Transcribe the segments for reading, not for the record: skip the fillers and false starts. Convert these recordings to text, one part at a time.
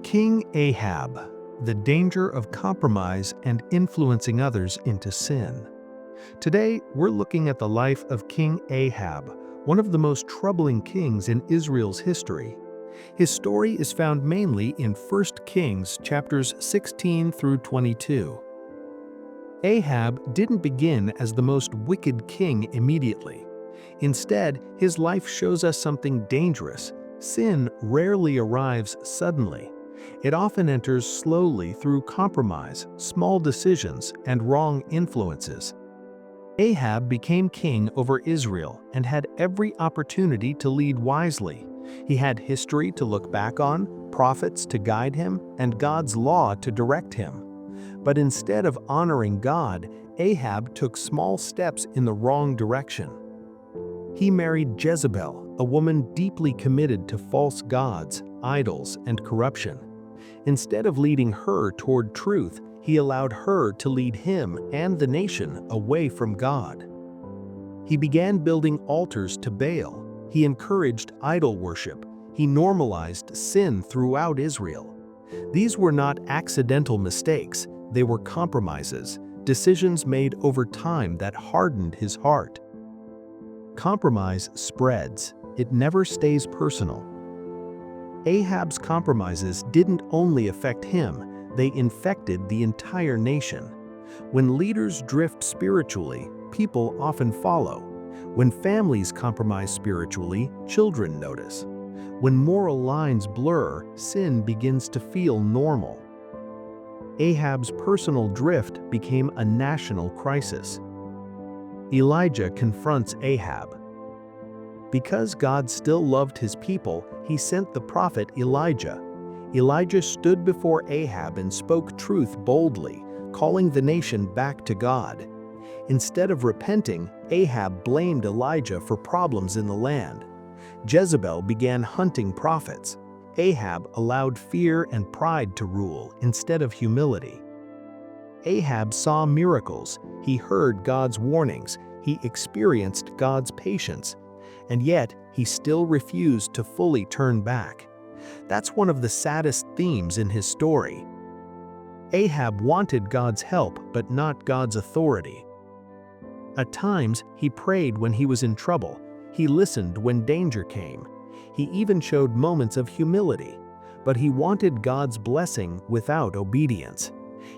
King Ahab, the danger of compromise and influencing others into sin. Today, we're looking at the life of King Ahab, one of the most troubling kings in Israel's history. His story is found mainly in 1 Kings chapters 16 through 22. Ahab didn't begin as the most wicked king immediately. Instead, his life shows us something dangerous. Sin rarely arrives suddenly. It often enters slowly through compromise, small decisions, and wrong influences. Ahab became king over Israel and had every opportunity to lead wisely. He had history to look back on, prophets to guide him, and God's law to direct him. But instead of honoring God, Ahab took small steps in the wrong direction. He married Jezebel, a woman deeply committed to false gods, idols, and corruption. Instead of leading her toward truth, he allowed her to lead him and the nation away from God. He began building altars to Baal. He encouraged idol worship. He normalized sin throughout Israel. These were not accidental mistakes, they were compromises, decisions made over time that hardened his heart. Compromise spreads. It never stays personal. Ahab's compromises didn't only affect him, they infected the entire nation. When leaders drift spiritually, people often follow. When families compromise spiritually, children notice. When moral lines blur, sin begins to feel normal. Ahab's personal drift became a national crisis. Elijah confronts Ahab. Because God still loved his people, he sent the prophet Elijah. Elijah stood before Ahab and spoke truth boldly, calling the nation back to God. Instead of repenting, Ahab blamed Elijah for problems in the land. Jezebel began hunting prophets. Ahab allowed fear and pride to rule instead of humility. Ahab saw miracles, he heard God's warnings, he experienced God's patience, and yet he still refused to fully turn back. That's one of the saddest themes in his story. Ahab wanted God's help, but not God's authority. At times, he prayed when he was in trouble. He listened when danger came. He even showed moments of humility, but he wanted God's blessing without obedience.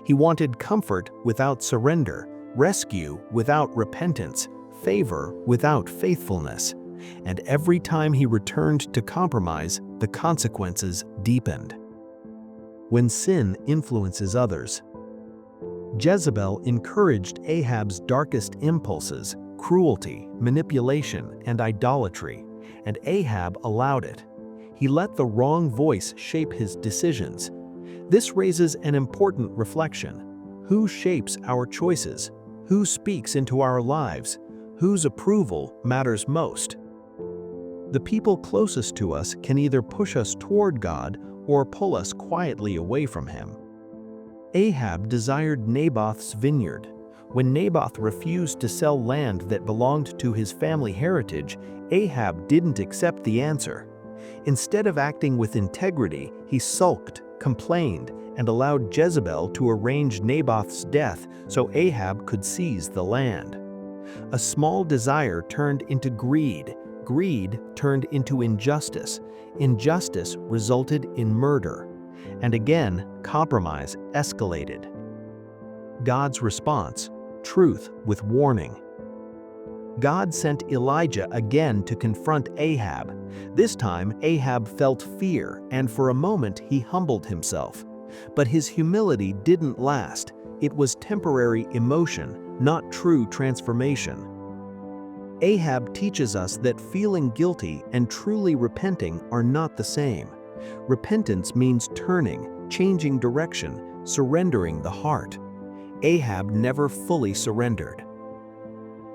He wanted comfort without surrender, rescue without repentance, favor without faithfulness. And every time he returned to compromise, the consequences deepened. When sin influences others, Jezebel encouraged Ahab's darkest impulses, cruelty, manipulation, and idolatry, and Ahab allowed it. He let the wrong voice shape his decisions. This raises an important reflection. Who shapes our choices? Who speaks into our lives? Whose approval matters most? The people closest to us can either push us toward God or pull us quietly away from Him. Ahab desired Naboth's vineyard. When Naboth refused to sell land that belonged to his family heritage, Ahab didn't accept the answer. Instead of acting with integrity, he sulked, complained, and allowed Jezebel to arrange Naboth's death so Ahab could seize the land. A small desire turned into greed. Greed turned into injustice. Injustice resulted in murder. And again, compromise escalated. God's response: truth with warning. God sent Elijah again to confront Ahab. This time, Ahab felt fear, and for a moment he humbled himself. But his humility didn't last. It was temporary emotion, not true transformation. Ahab teaches us that feeling guilty and truly repenting are not the same. Repentance means turning, changing direction, surrendering the heart. Ahab never fully surrendered.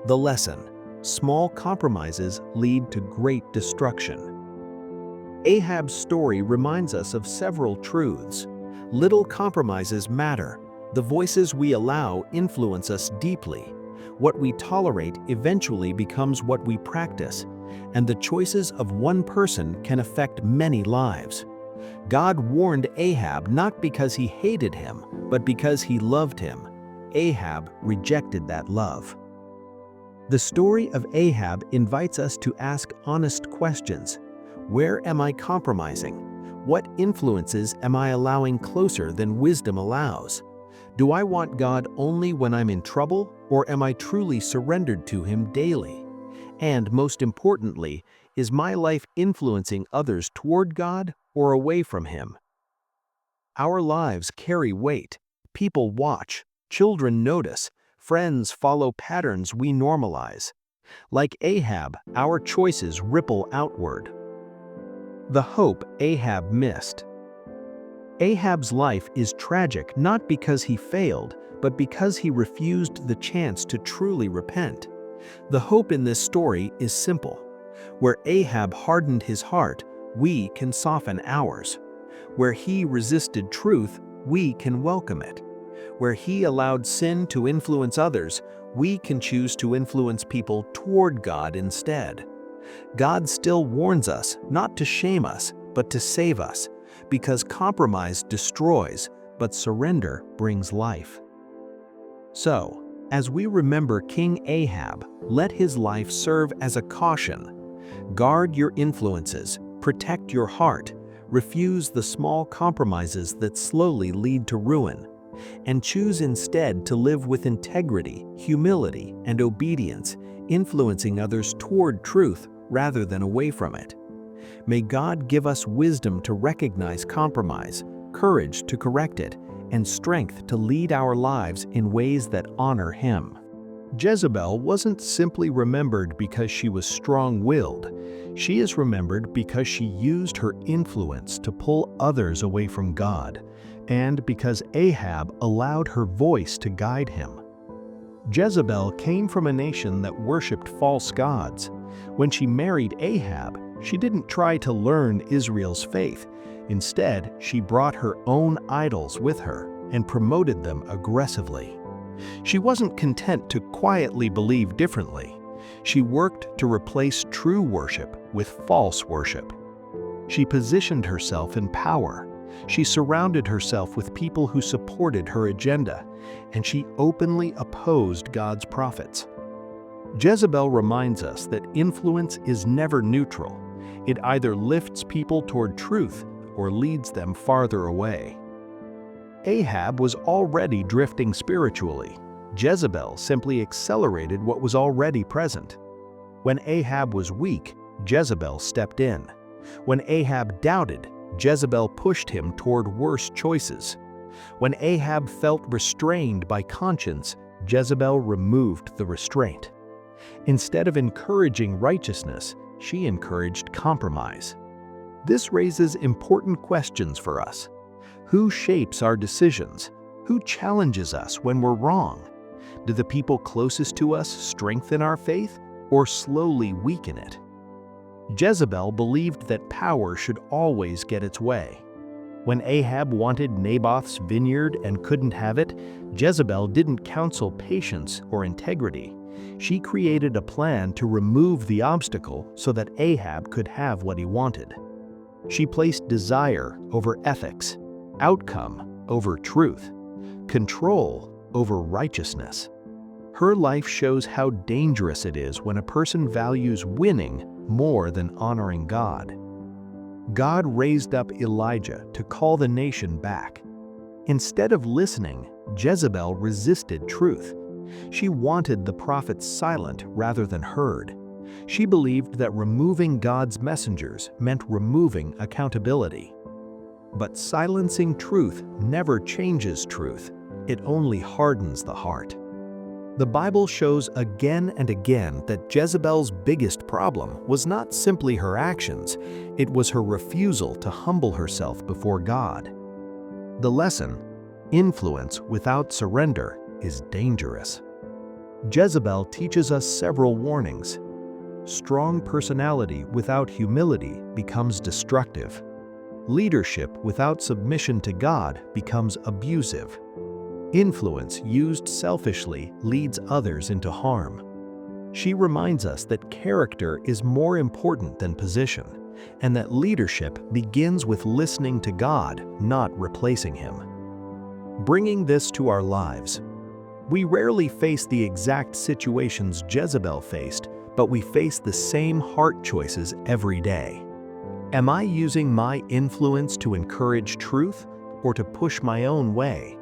The lesson: small compromises lead to great destruction. Ahab's story reminds us of several truths. Little compromises matter. The voices we allow influence us deeply. What we tolerate eventually becomes what we practice, and the choices of one person can affect many lives. God warned Ahab not because he hated him, but because he loved him. Ahab rejected that love. The story of Ahab invites us to ask honest questions. Where am I compromising? What influences am I allowing closer than wisdom allows? Do I want God only when I'm in trouble, or am I truly surrendered to Him daily? And most importantly, is my life influencing others toward God or away from Him? Our lives carry weight. People watch, children notice, friends follow patterns we normalize. Like Ahab, our choices ripple outward. The hope Ahab missed. Ahab's life is tragic not because he failed, but because he refused the chance to truly repent. The hope in this story is simple. Where Ahab hardened his heart, we can soften ours. Where he resisted truth, we can welcome it. Where he allowed sin to influence others, we can choose to influence people toward God instead. God still warns us not to shame us, but to save us, because compromise destroys, but surrender brings life. So, as we remember King Ahab, let his life serve as a caution. Guard your influences, protect your heart, refuse the small compromises that slowly lead to ruin, and choose instead to live with integrity, humility, and obedience, influencing others toward truth rather than away from it. May God give us wisdom to recognize compromise, courage to correct it, and strength to lead our lives in ways that honor Him. Jezebel wasn't simply remembered because she was strong-willed. She is remembered because she used her influence to pull others away from God, and because Ahab allowed her voice to guide him. Jezebel came from a nation that worshipped false gods. When she married Ahab, she didn't try to learn Israel's faith. Instead, she brought her own idols with her and promoted them aggressively. She wasn't content to quietly believe differently. She worked to replace true worship with false worship. She positioned herself in power. She surrounded herself with people who supported her agenda, and she openly opposed God's prophets. Jezebel reminds us that influence is never neutral. It either lifts people toward truth or leads them farther away. Ahab was already drifting spiritually. Jezebel simply accelerated what was already present. When Ahab was weak, Jezebel stepped in. When Ahab doubted, Jezebel pushed him toward worse choices. When Ahab felt restrained by conscience, Jezebel removed the restraint. Instead of encouraging righteousness, she encouraged compromise. This raises important questions for us. Who shapes our decisions? Who challenges us when we're wrong? Do the people closest to us strengthen our faith or slowly weaken it? Jezebel believed that power should always get its way. When Ahab wanted Naboth's vineyard and couldn't have it, Jezebel didn't counsel patience or integrity. She created a plan to remove the obstacle so that Ahab could have what he wanted. She placed desire over ethics, outcome over truth, control over righteousness. Her life shows how dangerous it is when a person values winning more than honoring God. God raised up Elijah to call the nation back. Instead of listening, Jezebel resisted truth. She wanted the prophets silent rather than heard. She believed that removing God's messengers meant removing accountability. But silencing truth never changes truth. It only hardens the heart. The Bible shows again and again that Jezebel's biggest problem was not simply her actions, it was her refusal to humble herself before God. The lesson: influence without surrender is dangerous. Jezebel teaches us several warnings. Strong personality without humility becomes destructive. Leadership without submission to God becomes abusive. Influence used selfishly leads others into harm. She reminds us that character is more important than position. and that leadership begins with listening to God, not replacing Him. Bringing this to our lives, we rarely face the exact situations Jezebel faced, but we face the same heart choices every day. Am I using my influence to encourage truth or to push my own way?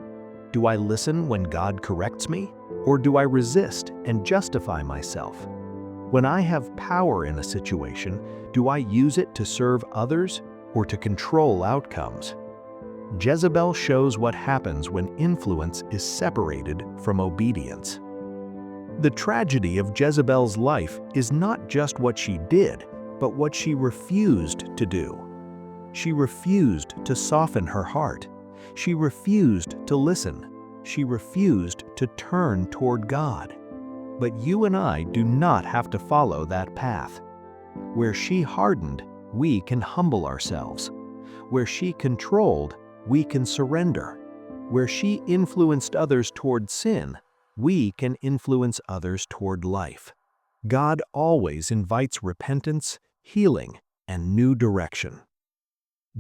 Do I listen when God corrects me, or do I resist and justify myself? When I have power in a situation, do I use it to serve others or to control outcomes? Jezebel shows what happens when influence is separated from obedience. The tragedy of Jezebel's life is not just what she did, but what she refused to do. She refused to soften her heart. She refused to listen. She refused to turn toward God. But you and I do not have to follow that path. Where she hardened, we can humble ourselves. Where she controlled, we can surrender. Where she influenced others toward sin, we can influence others toward life. God always invites repentance, healing, and new direction.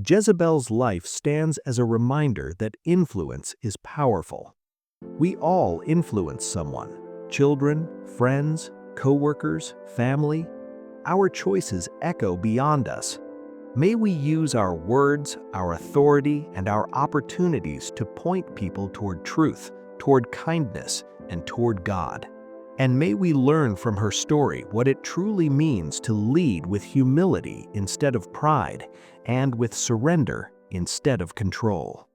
Jezebel's life stands as a reminder that influence is powerful. We all influence someone: children, friends, co-workers, family. Our choices echo beyond us. May we use our words, our authority, and our opportunities to point people toward truth, toward kindness, and toward God. And may we learn from her story what it truly means to lead with humility instead of pride, and with surrender instead of control.